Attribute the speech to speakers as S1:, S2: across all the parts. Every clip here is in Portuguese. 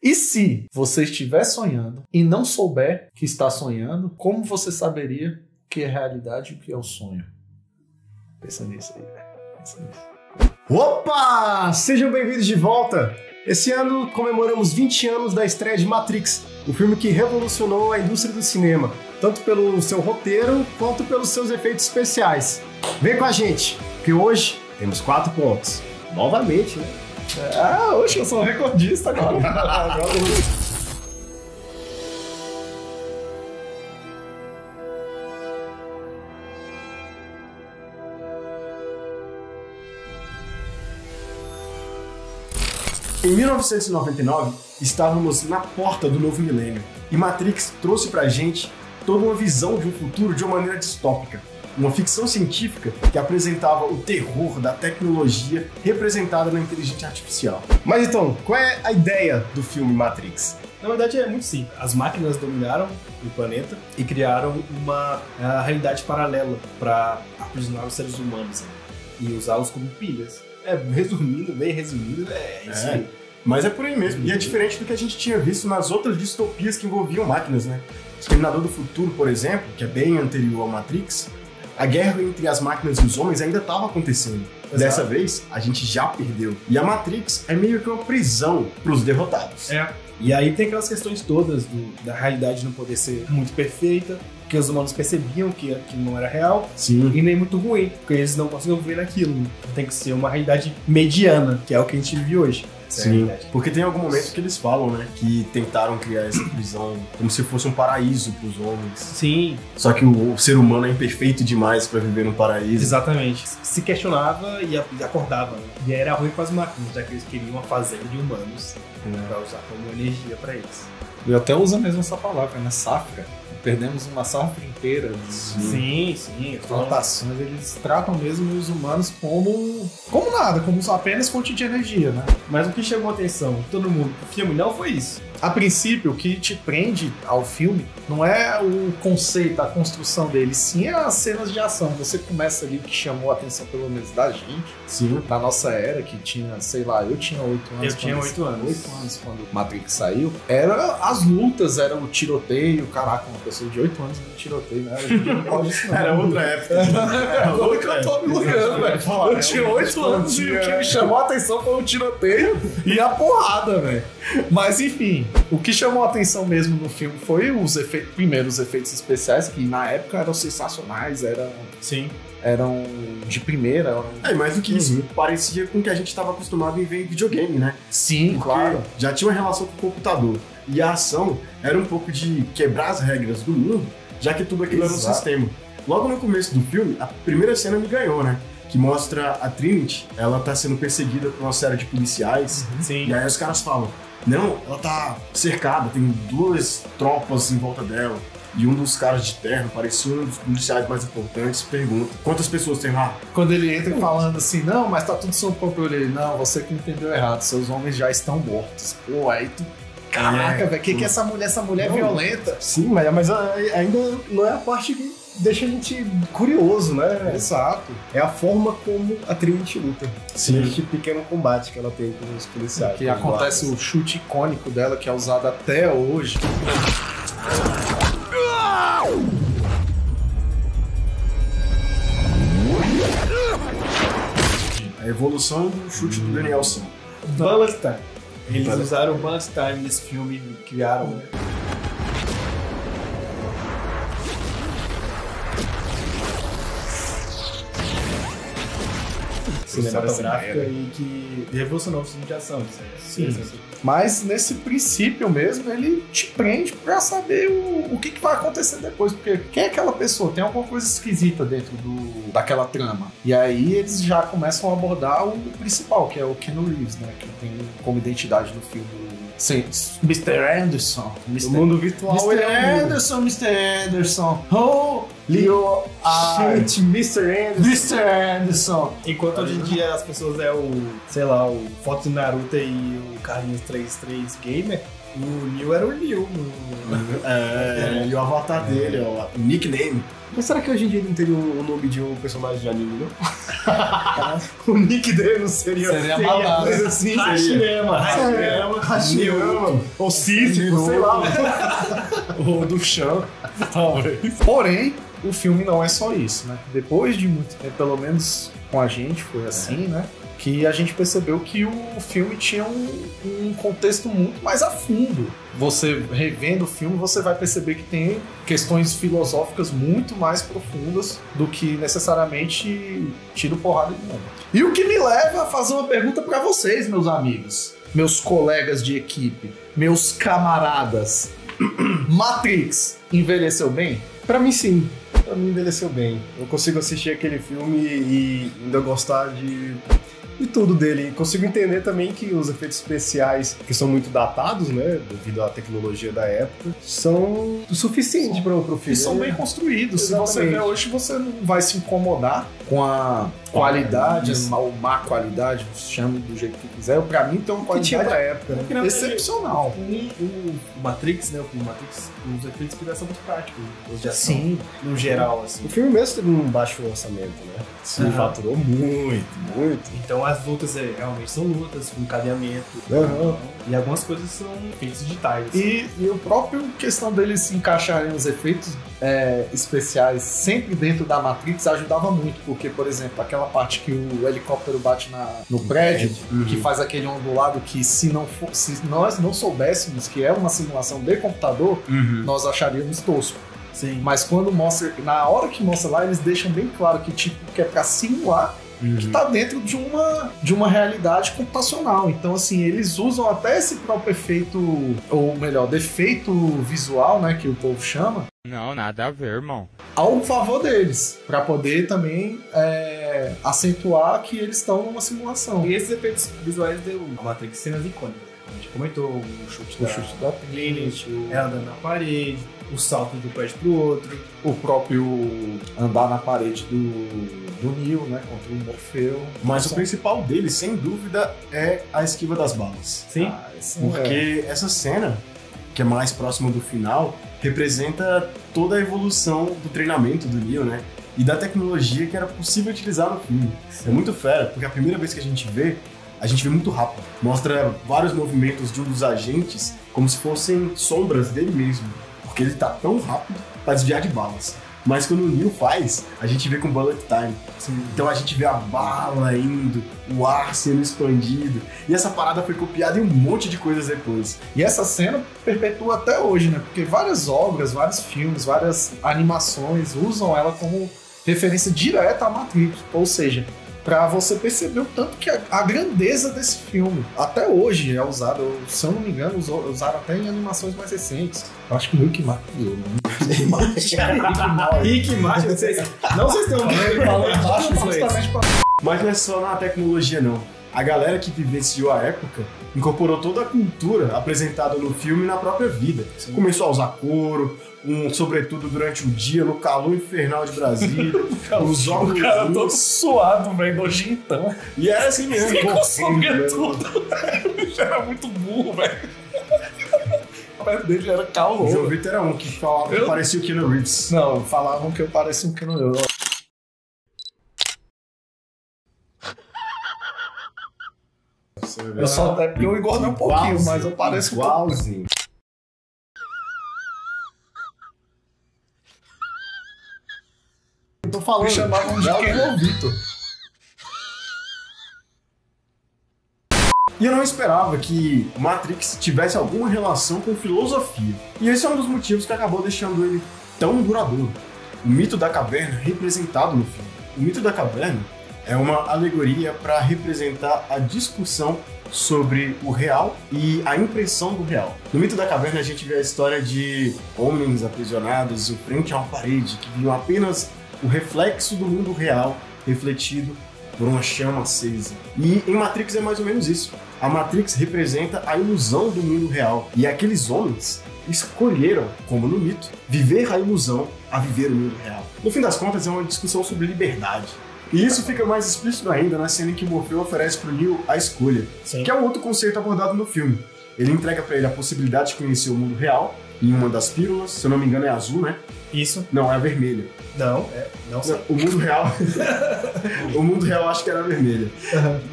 S1: E se você estiver sonhando e não souber que está sonhando, como você saberia o que é realidade e o que é o sonho? Pensa nisso aí, velho. Pensa nisso.
S2: Opa! Sejam bem-vindos de volta! Esse ano comemoramos 20 anos da estreia de Matrix, um filme que revolucionou a indústria do cinema, tanto pelo seu roteiro quanto pelos seus efeitos especiais. Vem com a gente, que hoje temos 4 pontos. Novamente, né?
S1: Hoje eu sou um recordista agora.
S2: Em 1999, estávamos na porta do novo milênio e Matrix trouxe pra gente toda uma visão de um futuro de uma maneira distópica. Uma ficção científica que apresentava o terror da tecnologia representada na inteligência artificial. Mas então, qual é a ideia do filme Matrix?
S3: Na verdade é muito simples. As máquinas dominaram o planeta e criaram uma realidade paralela para aprisionar os seres humanos e usá-los como pilhas. Bem resumido, é isso aí.
S2: Mas é por aí mesmo. E é diferente do que a gente tinha visto nas outras distopias que envolviam máquinas, né? Exterminador do Futuro, por exemplo, que é bem anterior ao Matrix, a guerra entre as máquinas e os homens ainda estava acontecendo. Exato. Dessa vez, a gente já perdeu. E a Matrix é meio que uma prisão para os derrotados.
S3: E aí tem aquelas questões todas da realidade não poder ser muito perfeita, porque os humanos percebiam que aquilo não era real.
S2: Sim.
S3: E nem muito ruim, porque eles não conseguiam ver naquilo. Tem que ser uma realidade mediana, que é o que a gente vive hoje.
S2: Sim, porque tem algum momento que eles falam, né, que tentaram criar essa prisão como se fosse um paraíso para os homens.
S3: Sim.
S2: Só que o ser humano é imperfeito demais para viver num paraíso.
S3: Exatamente. Se questionava e acordava. E era ruim com as máquinas, já que eles queriam uma fazenda de humanos para usar como energia para eles.
S1: Eu até uso mesmo essa palavra, né? Safra. Perdemos uma safra inteira.
S3: Sim.
S1: Plantações, eles tratam mesmo os humanos como nada, como apenas fonte de energia, né?
S3: Mas o que chamou a atenção de todo mundo pro filme não foi isso.
S1: A princípio, o que te prende ao filme não é o conceito, a construção dele, sim é as cenas de ação. Você começa ali, o que chamou a atenção pelo menos da gente,
S2: sim,
S1: da nossa era, que tinha, sei lá, eu tinha 8 anos.
S3: Eu tinha 8 anos.
S1: 8 anos quando Matrix saiu. Era as lutas, era o tiroteio. Caraca, uma pessoa de 8 anos no tiroteio, né? Hoje em dia não pode isso não.
S2: Era outra época.
S1: Agora que eu tô me ligando, velho. Eu tinha 8 anos e o que me chamou a atenção foi o tiroteio e a porrada, velho. Mas enfim, o que chamou a atenção mesmo no filme foi os primeiros efeitos especiais, que na época eram sensacionais, eram de primeira.
S2: Mais do que isso, parecia com o que a gente estava acostumado em ver em videogame, né?
S1: Sim,
S2: porque
S1: claro.
S2: Já tinha uma relação com o computador. E a ação era um pouco de quebrar as regras do mundo, já que tudo aquilo era um sistema. Logo no começo do filme, a primeira cena me ganhou, né? Que mostra a Trinity, ela tá sendo perseguida por uma série de policiais.
S3: Sim.
S2: E aí os caras falam, não, ela tá cercada, tem 2 tropas em volta dela. E um dos caras de terno, parecia um dos policiais mais importantes, pergunta, quantas pessoas tem lá?
S1: Quando ele entra falando assim, não, mas tá tudo sob controle. Ele, não, você que entendeu errado, seus homens já estão mortos. Pô, aí tu... Caraca, velho, que é essa mulher? Essa mulher é violenta.
S2: Sim, mas ainda não é a parte que deixa a gente curioso, né?
S1: Exato.
S2: É a forma como a Trinity luta.
S1: Sim.
S2: Este pequeno combate que ela tem com os policiais.
S1: Que acontece o chute icônico dela, que é usado até hoje.
S2: A evolução do chute do Danielson.
S3: Bullet Time. Eles usaram o Bullet Time nesse filme, criaram, né? Cinematográfica e que revolucionou o filme de ação.
S1: Sim. Mas nesse princípio mesmo, ele te prende pra saber o que vai acontecer depois. Porque quem é aquela pessoa? Tem alguma coisa esquisita dentro daquela trama. E aí eles já começam a abordar o principal, que é o Keanu Reeves, né? Que tem como identidade no filme Mr. Anderson.
S2: No mundo virtual,
S1: Mr. Anderson, Mr. Anderson. Oh, Leo,
S2: gente, Mr. Anderson.
S1: Mr. Anderson.
S3: Enquanto hoje em dia as pessoas o Foto do Naruto e o Carlinhos 33 Gamer, o Neo era o Neo.
S2: E o avatar dele, o nickname. Mas será que hoje em dia ele não teria o nome de um personagem de anime, não? O nick dele não seria...
S1: Seria malado.
S2: Coisa assim,
S3: Hashirama.
S2: Hashirama. Ou Sísifo, sei lá. Ou do Chan, talvez.
S1: Porém, o filme não é só isso, né? Depois de muito tempo, pelo menos com a gente, foi assim, né? Que a gente percebeu que o filme tinha um contexto muito mais a fundo. Você revendo o filme, você vai perceber que tem questões filosóficas muito mais profundas do que necessariamente tiro, porrada e bomba. E o que me leva a fazer uma pergunta para vocês, meus amigos, meus colegas de equipe, meus camaradas. Matrix envelheceu bem?
S2: Pra mim, sim. Pra mim, envelheceu bem. Eu consigo assistir aquele filme e ainda gostar de tudo dele. Consigo entender também que os efeitos especiais, que são muito datados, né, devido à tecnologia da época, são o suficiente para o filme.
S1: E são bem construídos.
S2: Exatamente.
S1: Se você ver hoje, você não vai se incomodar com a qualidade, ou má qualidade, chame do jeito que quiser. Pra mim tem uma
S2: Que tinha
S1: qualidade
S2: pra época, né?
S1: excepcional.
S3: O Matrix, né? O filme Matrix, os efeitos que são muito práticos. Os de ação,
S1: Sim.
S3: no geral, assim.
S2: O filme mesmo teve um baixo orçamento, né? Sim, faturou muito.
S3: Então as lutas realmente são lutas, com cadeamento.
S2: Uhum.
S3: E algumas coisas são efeitos digitais.
S1: E o próprio questão deles se encaixarem os efeitos especiais sempre dentro da Matrix ajudava muito, porque, por exemplo, aquela parte que o helicóptero bate no prédio, que faz aquele ondulado que se nós não soubéssemos que é uma simulação de computador, nós acharíamos tosco.
S3: Sim.
S1: Mas quando mostra, na hora que mostra lá, eles deixam bem claro que é pra simular que tá dentro de uma realidade computacional. Então, assim, eles usam até esse próprio efeito, ou melhor, defeito visual, né, que o povo chama.
S4: Não, nada a ver, irmão.
S1: Ao favor deles, pra poder também acentuar que eles estão numa simulação.
S3: E esses efeitos visuais deu a Matrix cenas icônicas. A gente comentou o chute da Lilith, ela andando na parede, o salto do prédio pro outro,
S1: o próprio andar na parede do Neo, né, contra o Morfeu.
S2: Mas o principal dele, sem dúvida, é a esquiva das balas.
S3: Sim.
S2: Porque essa cena, que é mais próxima do final, representa toda a evolução do treinamento do Neo, né? E da tecnologia que era possível utilizar no filme. É muito fera, porque a primeira vez que a gente vê muito rápido. Mostra vários movimentos de um dos agentes como se fossem sombras dele mesmo. Porque ele tá tão rápido pra desviar de balas. Mas quando o Neo faz, a gente vê com bullet time. Então a gente vê a bala indo, o ar sendo expandido. E essa parada foi copiada em um monte de coisas depois.
S1: E essa cena perpetua até hoje, né? Porque várias obras, vários filmes, várias animações usam ela como referência direta à Matrix. Ou seja, pra você perceber o tanto que a grandeza desse filme até hoje é usada, se eu não me engano, usaram até em animações mais recentes. Eu acho que o Rick Martin criou, né?
S3: Rick Martin, não sei se tem um vídeo falando baixo
S1: justamente pra...
S2: Mas não é só na tecnologia, não. A galera que vivenciou a época incorporou toda a cultura apresentada no filme na própria vida. Sim. Começou a usar couro, sobretudo durante o dia, no calor infernal de Brasília. Os óculos.
S1: O cara todo suado, velho, nojentão.
S2: E era assim mesmo.
S1: Ficou sobretudo. O bicho era muito burro, velho. Perto dele era calor.
S2: O João Vitor era um que falava que parecia o Keanu Reeves.
S1: Não, falavam que eu parecia um Keanu Reeves. Eu só até porque eu engordei um pouquinho, mas eu pareço
S2: igualzinho.
S1: Tô falando. Me chamavam de Keanu Vitor.
S2: E eu não esperava que Matrix tivesse alguma relação com filosofia. E esse é um dos motivos que acabou deixando ele tão duradouro. O mito da caverna representado no filme. O mito da caverna é uma alegoria para representar a discussão sobre o real e a impressão do real. No mito da caverna a gente vê a história de homens aprisionados em frente a uma parede que viam apenas o reflexo do mundo real refletido por uma chama acesa. E em Matrix é mais ou menos isso. A Matrix representa a ilusão do mundo real. E aqueles homens escolheram, como no mito, viver a ilusão a viver o mundo real. No fim das contas é uma discussão sobre liberdade. E isso fica mais explícito ainda na cena em que o Morfeu oferece pro Neo a escolha, que é um outro conceito abordado no filme. ele entrega pra ele a possibilidade de conhecer o mundo real em uma das pílulas, se eu não me engano é azul, né?
S3: Isso.
S2: Não, é a vermelha.
S3: Não sei.
S2: Não, o mundo real. O mundo real acho que era a vermelha.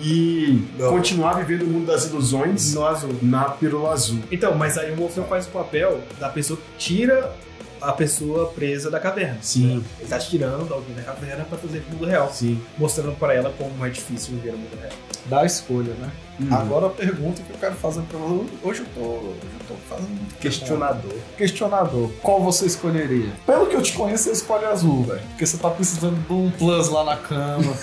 S2: E continuar vivendo o mundo das ilusões
S3: No azul.
S2: na pílula azul.
S3: Então, mas aí o Morfeu faz o papel da pessoa que tira a pessoa presa da caverna.
S2: Sim.
S3: Ele tá tirando alguém da caverna pra trazer pro mundo real.
S2: Sim.
S3: Mostrando pra ela como é difícil viver no mundo real.
S1: Da escolha, né? Agora a pergunta que eu quero fazer pra você. Hoje eu tô fazendo muito questionador. Qual você escolheria? Pelo que eu te conheço, você escolhe azul, velho. Porque você tá precisando de um plus lá na cama.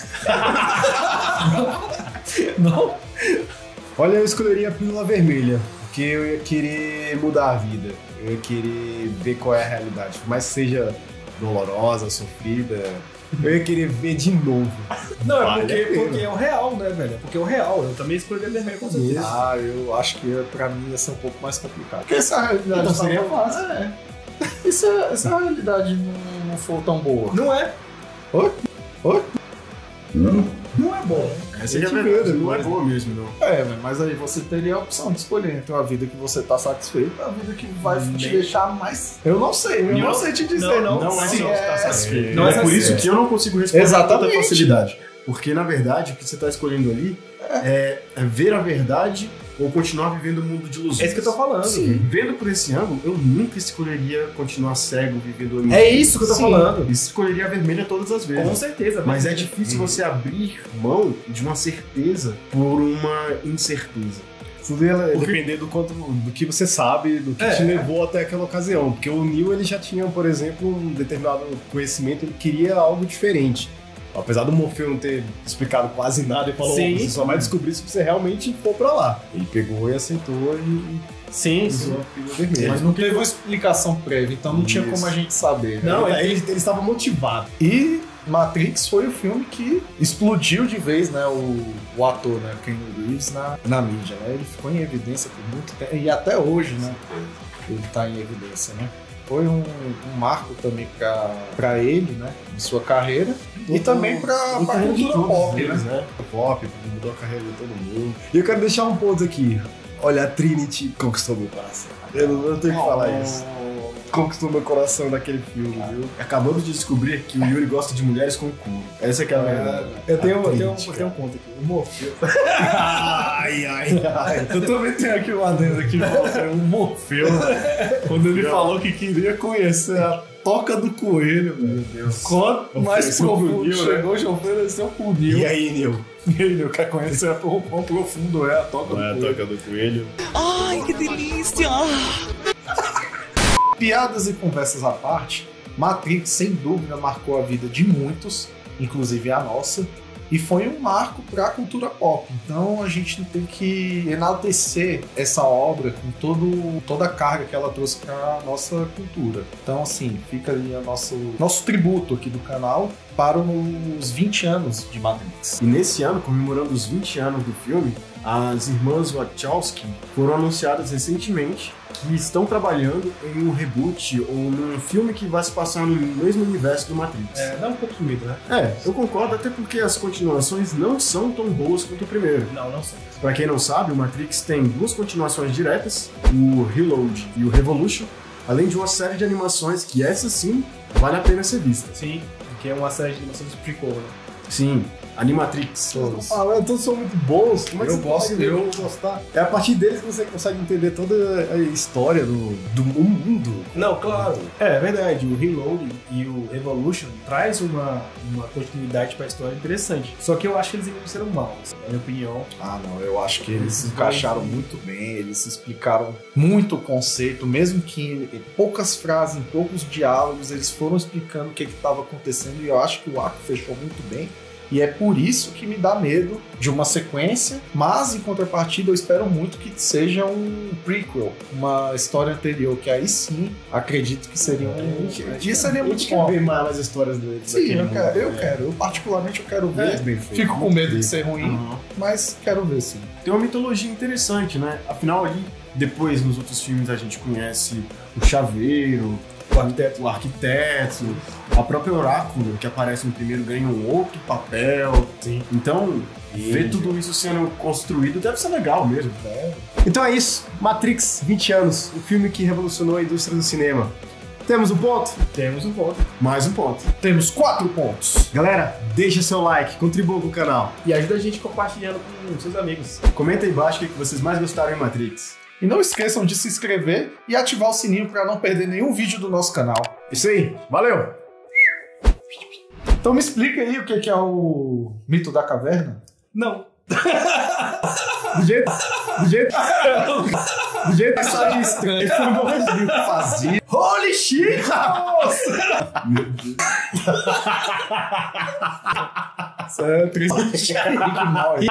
S1: Não?
S4: Olha, eu escolheria a pílula vermelha, porque eu ia querer mudar a vida. Eu ia querer ver qual é a realidade. Por mais que seja dolorosa, sofrida, eu ia querer ver de novo.
S3: Não,
S4: Vale
S3: é
S4: a pena.
S3: porque é o real, né, velho? Porque é o real. Eu também escolheria vermelho com certeza.
S1: Ah, eu acho que pra mim ia ser um pouco mais complicado. Porque essa realidade
S4: Então seria
S1: fácil. E se a realidade não for tão boa?
S3: Não é.
S1: Oi?
S3: Não é bom.
S2: Essa é a verdade, não é boa mesmo, não.
S1: É, mas aí você teria a opção de escolher entre uma vida que você tá satisfeito e a vida que vai te deixar mais. Eu não sei te dizer.
S3: Não
S2: Não é
S1: se
S2: só estar satisfeito.
S3: Não
S2: É
S3: é
S2: por isso que eu não consigo responder com tanta
S1: Exatamente.
S2: facilidade. Porque, na verdade, o que você está escolhendo ali é ver a verdade ou continuar vivendo o mundo de ilusões.
S3: É isso que eu tô falando.
S1: Sim.
S2: Vendo por esse ângulo, eu nunca escolheria continuar cego, vivendo o
S3: É isso que eu tô
S1: Sim.
S3: falando.
S2: Escolheria a vermelha todas as vezes.
S3: Com certeza.
S2: Mas é difícil você abrir mão de uma certeza por uma incerteza.
S4: Tudo ia
S2: Porque-
S4: depender do que você sabe, do que te levou até aquela ocasião. Porque o Neo, ele já tinha, por exemplo, um determinado conhecimento, ele queria algo diferente. Apesar do Morfeu não ter explicado quase nada, ele falou,
S3: Sim.
S4: "Ó, você só vai descobrir se você realmente for pra lá." Ele pegou e aceitou e
S3: Sim,
S4: usou a pílula vermelha.
S1: Mas não teve uma explicação prévia, então não tinha
S4: Isso.
S1: como a gente saber. né?
S3: Não,
S4: ele estava motivado.
S1: E Matrix foi o filme que explodiu de vez, né, o ator, né, Keanu Reeves na mídia, né? Ele ficou em evidência por muito tempo, e até hoje, né, ele tá em evidência, né? Foi um marco também pra ele, né, em sua carreira, e também pra
S4: carreira de
S1: cultura
S4: todos
S1: pop,
S4: eles,
S1: né?
S4: né? Pop, mudou a carreira de todo mundo. E eu quero deixar um ponto aqui. Olha, a Trinity conquistou meu coração. Eu não tenho que falar isso. Conquistou meu coração naquele filme, viu?
S2: Acabamos de descobrir que o Yuri gosta de mulheres com cu. Essa que é a verdade.
S3: Eu tenho
S4: Trinity,
S3: um ponto aqui. O Morfeu.
S4: Ai, ai, ai.
S1: Eu também tenho aqui um adendo aqui, o Morfeu, né? Quando ele falou que queria conhecer a toca do coelho, velho.
S4: Meu Deus.
S1: Quanto mais
S4: Ofereceu
S1: profundo
S4: pro Neo,
S1: chegou, já ofereceu pro Neo.
S4: E aí, Neo?
S1: E ele quer conhecer o quão profundo é a toca
S4: Não é a
S1: do coelho.
S4: toca do coelho?
S1: Piadas e conversas à parte, Matrix sem dúvida marcou a vida de muitos, inclusive a nossa, e foi um marco para a cultura pop. Então a gente tem que enaltecer essa obra com toda a carga que ela trouxe para a nossa cultura. Então assim, fica ali o nosso tributo aqui do canal para os 20 anos de Matrix.
S2: E nesse ano, comemorando os 20 anos do filme, as irmãs Wachowski foram anunciadas recentemente que estão trabalhando em um reboot ou num filme que vai se passar no mesmo universo do Matrix.
S3: Dá um pouco de medo, né?
S2: Eu concordo, até porque as continuações não são tão boas quanto o primeiro.
S3: Não sei.
S2: Pra quem não sabe, o Matrix tem duas continuações diretas, o Reload e o Revolution, além de uma série de animações que essa sim vale a pena ser vista.
S3: Sim, porque é uma série de animações de prequel, né?
S2: Sim, Animatrix.
S4: Ah, todos são muito bons. Como é que
S1: Eu
S4: você
S1: gosto,
S4: consegue
S1: eu-
S4: gostar? É a partir deles que você consegue entender toda a história do mundo.
S3: Não, claro. É verdade. O Reload e o Evolution traz uma continuidade pra história interessante. Só que eu acho que eles envelheceram mal, assim, na minha opinião.
S1: Ah, não, eu acho que eles se encaixaram muito bem, eles explicaram muito o conceito, mesmo que em poucas frases, em poucos diálogos, eles foram explicando o que estava acontecendo e eu acho que o arco fechou muito bem. E é por isso que me dá medo de uma sequência, mas em contrapartida eu espero muito que seja um prequel, uma história anterior, que aí sim acredito que seria e seria muito
S4: quer
S1: bom.
S4: ver mais as histórias deles.
S1: Sim, eu quero. Eu particularmente eu quero ver.
S4: bem feito.
S1: Fico com medo de ser ruim, mas quero ver sim.
S2: Tem uma mitologia interessante, né? Afinal, ali, depois, nos outros filmes, a gente conhece o Chaveiro, o
S3: arquiteto.
S2: O arquiteto, a própria Oráculo, que aparece no primeiro, ganha um outro papel.
S3: Sim.
S2: Então, ver tudo isso sendo construído deve ser legal mesmo. Então é isso. Matrix, 20 anos. O filme que revolucionou a indústria do cinema. Temos um ponto?
S3: Temos um ponto.
S2: Mais um ponto.
S1: Temos 4 pontos.
S2: Galera, deixa seu like, contribua com o canal.
S3: E ajuda a gente compartilhando com seus amigos.
S2: Comenta aí embaixo o que vocês mais gostaram em Matrix.
S1: E não esqueçam de se inscrever e ativar o sininho para não perder nenhum vídeo do nosso canal.
S2: Isso aí, valeu!
S1: Então me explica aí o que é o mito da caverna.
S3: Não.
S2: Do jeito
S1: É só de estranho. Foi um Brasil que fazia.
S2: Holy shit!
S1: Isso é triste. Que mal aí.